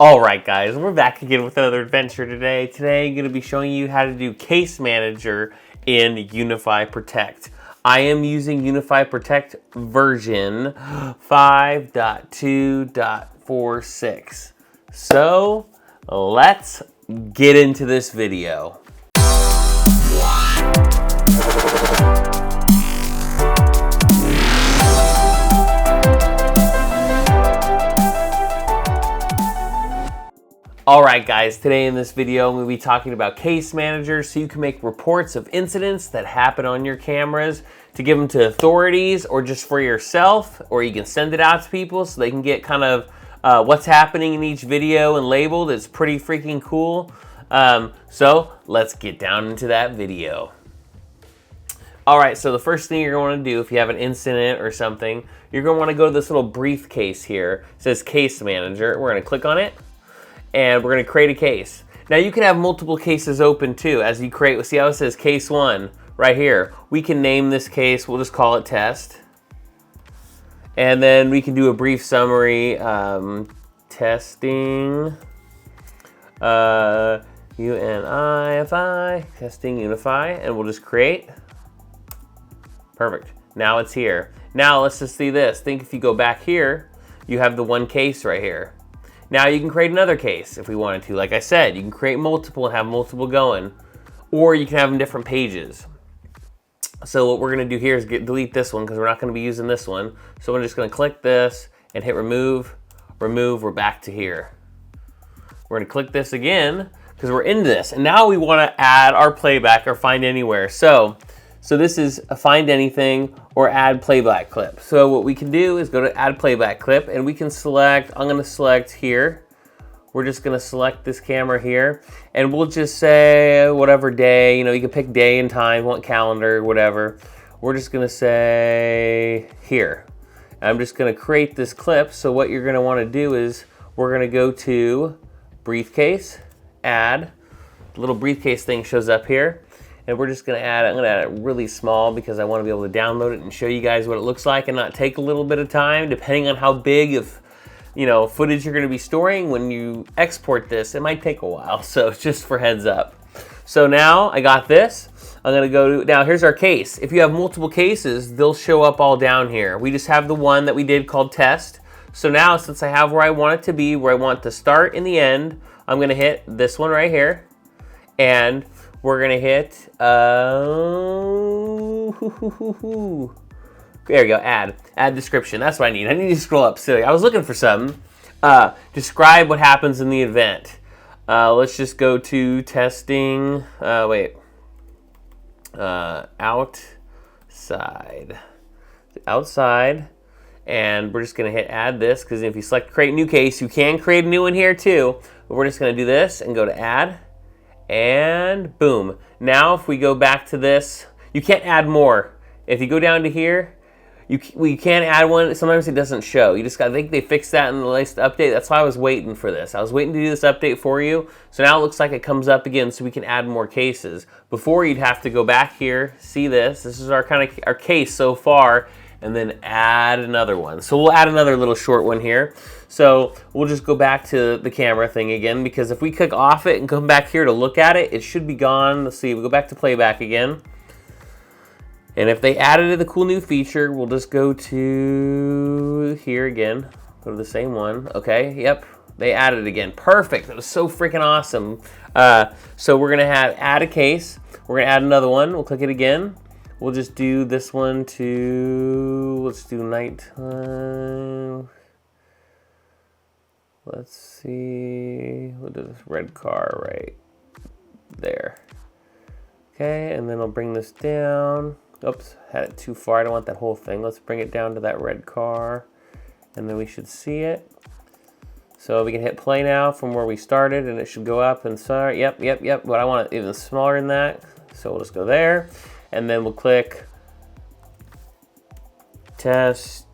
Alright guys, we're back again with another adventure today. Today I'm going to be showing you how to do Case Manager in UNIFI Protect. I am using UNIFI Protect version 5.2.46. So let's get into this video. Alright guys, today in this video I'm going to be talking about Case Manager so you can make reports of incidents that happen on your cameras to give them to authorities or just for yourself, or you can send it out to people so they can get kind of what's happening in each video and labeled. It's pretty freaking cool. So let's get down into that video. Alright, so the first thing you're going to want to do if you have an incident or something, you're going to want to go to this little briefcase here. It says Case Manager. We're going to click on it. And we're going to create a case. Now you can have multiple cases open too. As you create, see how it says case 1 right here. We can name this case, we'll just call it test. And then we can do a brief summary. Testing UNIFI, testing UNIFI, and we'll just create. Perfect. Now it's here. Now let's just see this. Think if you go back here, you have the one case right here. Now you can create another case if we wanted to. Like I said, you can create multiple and have multiple going. Or you can have them different pages. So what we're going to do here is delete this one because we're not going to be using this one. So we're just going to click this and hit remove. Remove, we're back to here. We're going to click this again because we're in this. And now we want to add our playback or find anywhere. So this is a find anything or add playback clip. So what we can do is go to add playback clip and we can select, I'm gonna select here. We're just gonna select this camera here and we'll just say whatever day, you can pick day and time, want calendar, whatever. We're just gonna say here. I'm just gonna create this clip. So what you're gonna wanna do is we're gonna go to briefcase, add, the little briefcase thing shows up here. And we're just gonna add it, I'm gonna add it really small because I wanna be able to download it and show you guys what it looks like and not take a little bit of time, depending on how big of footage you're gonna be storing. When you export this, it might take a while, so it's just for heads up. So now I got this, I'm gonna go to, now here's our case. If you have multiple cases, they'll show up all down here. We just have the one that we did called test. So now since I have where I want it to be, where I want to start and the end, I'm gonna hit this one right here. And we're gonna hit, there we go, add description. That's what I need. I need to scroll up, silly. I was looking for something. Describe what happens in the event. Let's just go to testing, outside. And we're just gonna hit add this, because if you select create new case, you can create a new one here too. But we're just gonna do this and go to add. And boom. Now if we go back to this, you can't add more. If you go down to here, you can't add one. Sometimes it doesn't show. I think they fixed that in the latest update. That's why I was waiting for this. I was waiting to do this update for you. So now it looks like it comes up again so we can add more cases. Before you'd have to go back here, see this. This is our case so far, and then add another one. So we'll add another little short one here. So we'll just go back to the camera thing again, because if we click off it and come back here to look at it, it should be gone. Let's see, we'll go back to playback again. And if they added the cool new feature, we'll just go to here again. Go to the same one. Okay, yep, they added it again. Perfect, that was so freaking awesome. So we're gonna add a case. We're gonna add another one, we'll click it again. We'll just do this one to, let's do nighttime. Let's see, we'll do this red car right there. Okay, and then I'll bring this down. Oops, had it too far, I don't want that whole thing. Let's bring it down to that red car, and then we should see it. So we can hit play now from where we started, and it should go up and start. Yep, but I want it even smaller than that. So we'll just go there, and then we'll click test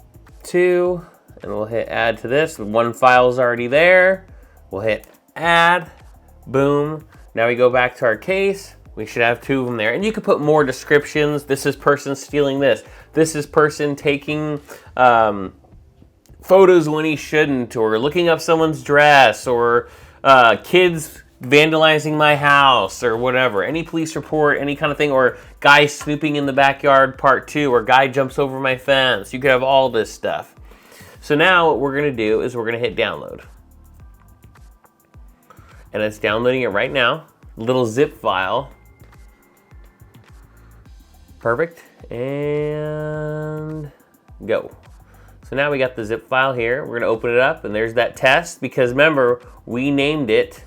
2. And we'll hit add to this. One file is already there. We'll hit add, boom. Now we go back to our case. We should have 2 of them there. And you could put more descriptions. This is person stealing this. This is person taking photos when he shouldn't, or looking up someone's dress, or kids vandalizing my house, or whatever. Any police report, any kind of thing, or guy snooping in the backyard part 2, or guy jumps over my fence. You could have all this stuff. So now what we're going to do is we're going to hit download. And it's downloading it right now. Little zip file. Perfect. And go. So now we got the zip file here. We're going to open it up, and there's that test, because remember, we named it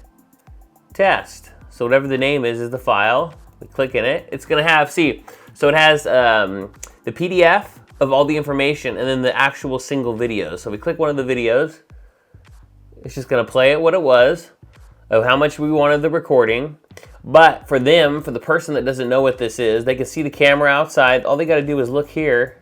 test. So whatever the name is the file. We click in it. It's going to have, see, so it has the PDF of all the information and then the actual single video. So we click one of the videos. It's just going to play it what it was, of how much we wanted the recording. But for them, for the person that doesn't know what this is, they can see the camera outside. All they got to do is look here,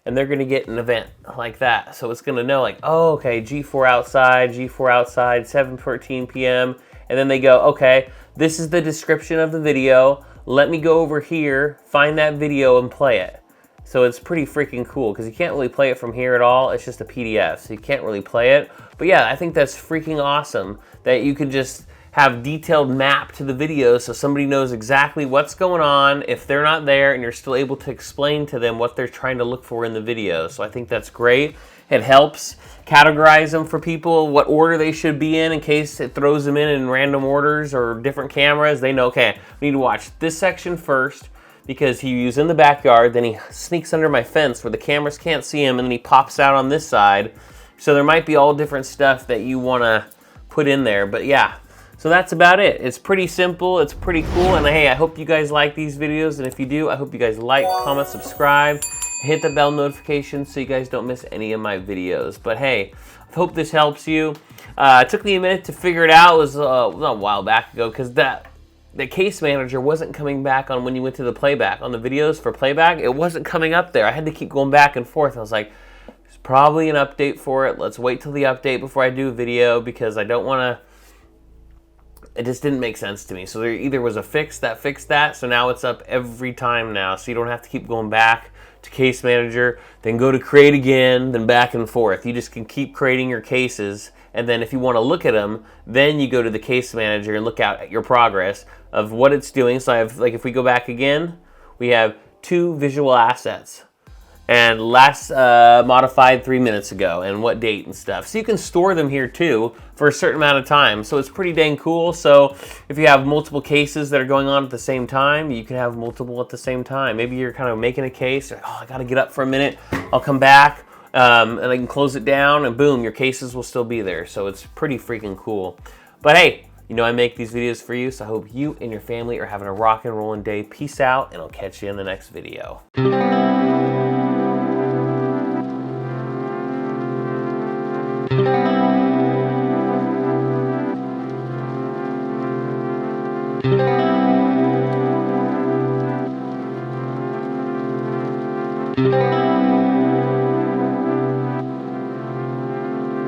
and they're going to get an event like that. So it's going to know, like, oh, okay, G4 outside, 7:14 p.m. And then they go, okay, this is the description of the video. Let me go over here, find that video, and play it. So it's pretty freaking cool, because you can't really play it from here at all. It's just a PDF, so you can't really play it. But yeah, I think that's freaking awesome that you can just have detailed map to the video, so somebody knows exactly what's going on if they're not there, and you're still able to explain to them what they're trying to look for in the video. So I think that's great. It helps categorize them for people, what order they should be in case it throws them in random orders or different cameras. They know, okay, we need to watch this section first because he was in the backyard, then he sneaks under my fence where the cameras can't see him, and then he pops out on this side. So there might be all different stuff that you want to put in there, but yeah. So that's about it. It's pretty simple, it's pretty cool, and hey, I hope you guys like these videos, and if you do, I hope you guys like, comment, subscribe, hit the bell notification so you guys don't miss any of my videos. But hey, I hope this helps you. It took me a minute to figure it out. It was a while back ago, because the case manager wasn't coming back on when you went to the playback. On the videos for playback, it wasn't coming up there. I had to keep going back and forth. I was like, there's probably an update for it. Let's wait till the update before I do a video, because I don't want to. It just didn't make sense to me. So there either was a fix that fixed that, so now it's up every time now. So you don't have to keep going back to case manager, then go to create again, then back and forth. You just can keep creating your cases, and then if you want to look at them, then you go to the case manager and look out at your progress of what it's doing. So I have, like, if we go back again, we have 2 visual assets. And last modified 3 minutes ago, and what date and stuff. So you can store them here too for a certain amount of time. So it's pretty dang cool. So if you have multiple cases that are going on at the same time, you can have multiple at the same time. Maybe you're kind of making a case, like, oh, I gotta get up for a minute, I'll come back, and I can close it down, and boom, your cases will still be there. So it's pretty freaking cool. But hey, you know I make these videos for you, so I hope you and your family are having a rock and rollin' day. Peace out, and I'll catch you in the next video. Thank you.